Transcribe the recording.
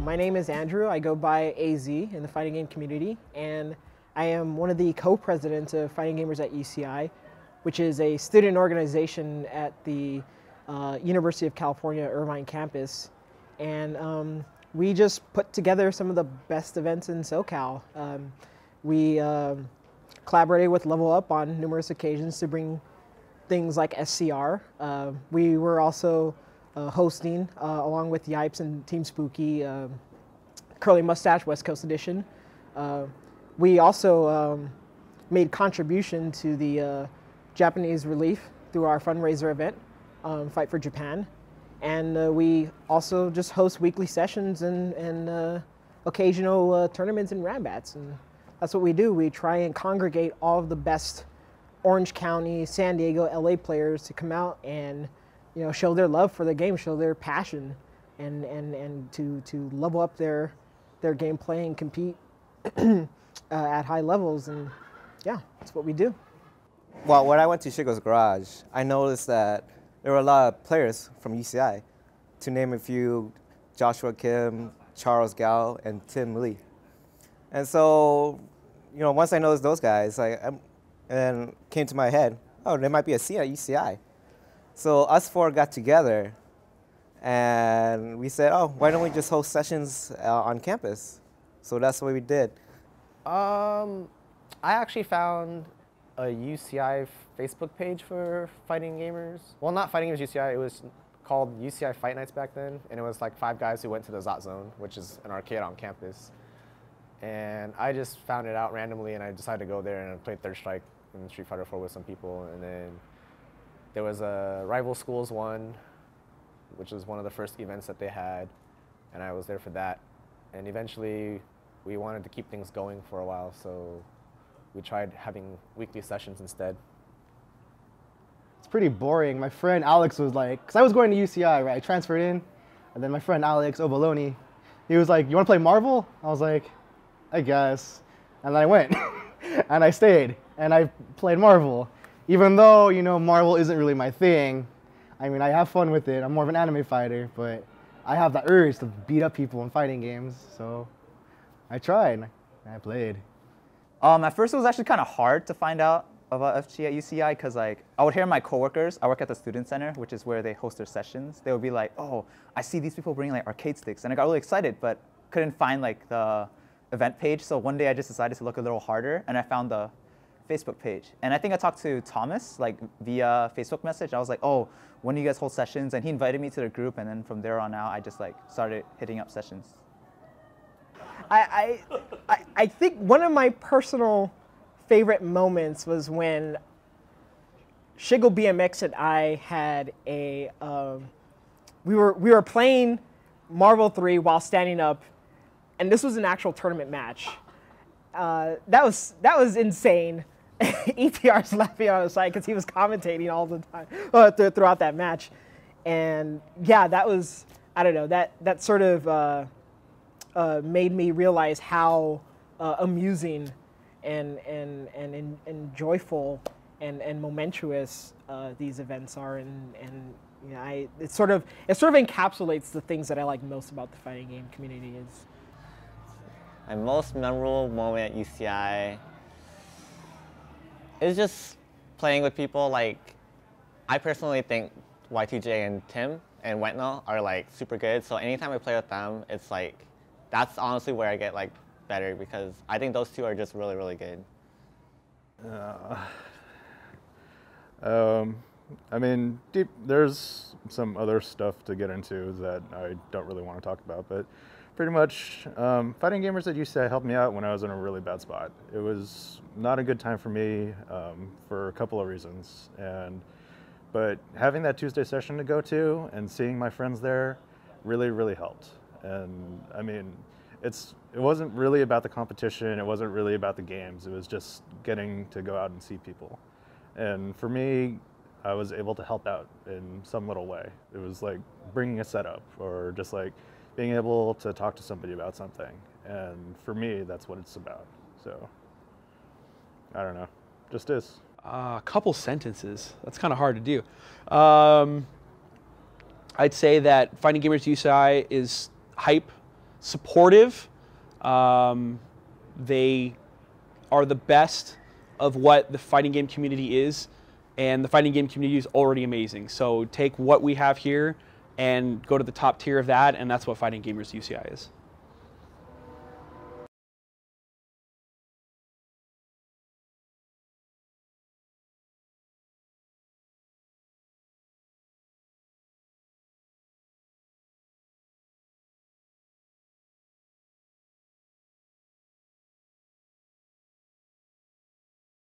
My name is Andrew. I go by AZ in the fighting game community, and I am one of the co-presidents of Fighting Gamers at UCI, which is a student organization at the University of California, Irvine campus. And we just put together some of the best events in SoCal. We collaborated with Level Up on numerous occasions to bring things like SCR. We were also hosting, along with Yipes and Team Spooky, Curly Mustache West Coast Edition. We also made contribution to the Japanese relief through our fundraiser event, Fight for Japan. And we also just host weekly sessions and occasional tournaments and Ranbats. And that's what we do. We try and congregate all of the best Orange County, San Diego, LA players to come out and show their love for the game, show their passion, and to level up their gameplay and compete at high levels. And yeah, that's what we do. Well, when I went to Shigo's garage, I noticed that there were a lot of players from UCI. To name a few, Joshua Kim, Charles Gao, and Tim Lee. And so, once I noticed those guys, and came to my head, oh, there might be a scene at UCI. So us four got together, and we said, oh, why don't we just host sessions on campus? So that's what we did. I actually found a UCI Facebook page for Fighting Gamers. Well, not Fighting Gamers UCI, it was called UCI Fight Nights back then, and it was like 5 guys who went to the Zot Zone, which is an arcade on campus. And I just found it out randomly, and I decided to go there and I played Third Strike in Street Fighter 4 with some people. And then there was a Rival Schools one, which was one of the first events that they had, and I was there for that. And eventually, we wanted to keep things going for a while, so we tried having weekly sessions instead. It's pretty boring. My friend Alex was like, because I was going to UCI, right? I transferred in, and then my friend Alex Obaloni, he was like, you want to play Marvel? I was like, I guess. And then I went, and I stayed, and I played Marvel. Even though, Marvel isn't really my thing. I mean, I have fun with it. I'm more of an anime fighter, but I have the urge to beat up people in fighting games, so I tried, and I played. At first, it was actually kind of hard to find out about FG at UCI because, I would hear my coworkers. I work at the Student Center, which is where they host their sessions. They would be like, "Oh, I see these people bringing arcade sticks," and I got really excited, but couldn't find the event page. So one day, I just decided to look a little harder, and I found the Facebook page. And I think I talked to Thomas via Facebook message. I was like, "Oh, when do you guys hold sessions?" And he invited me to the group, and then from there on out, I just started hitting up sessions. I think one of my personal favorite moments was when Shigo BMX and I had a we were playing Marvel 3 while standing up, and this was an actual tournament match. That was insane. ETR's laughing on the side because he was commentating all the time throughout that match, and yeah, that was, I don't know, that sort of made me realize how amusing and joyful and momentous these events are, and it sort of encapsulates the things that I like most about the fighting game community. Is my most memorable moment at UCI is just playing with people. I personally think Y2J and Tim and Wetnell are super good. So anytime I play with them, it's that's honestly where I get better, because I think those two are just really, really good. I mean, there's some other stuff to get into that I don't really want to talk about, but pretty much Fighting Gamers at UCI helped me out when I was in a really bad spot. It was not a good time for me for a couple of reasons, but having that Tuesday session to go to and seeing my friends there really, really helped. And I mean, it wasn't really about the competition, it wasn't really about the games, it was just getting to go out and see people. And for me, I was able to help out in some little way. It was bringing a setup, or just being able to talk to somebody about something. And for me, that's what it's about. So, I don't know, just is. A couple sentences, that's kind of hard to do. I'd say that Fighting Gamers UCI is hype. supportive. They are the best of what the fighting game community is, and the fighting game community is already amazing. So take what we have here and go to the top tier of that, and that's what Fighting Gamers UCI is.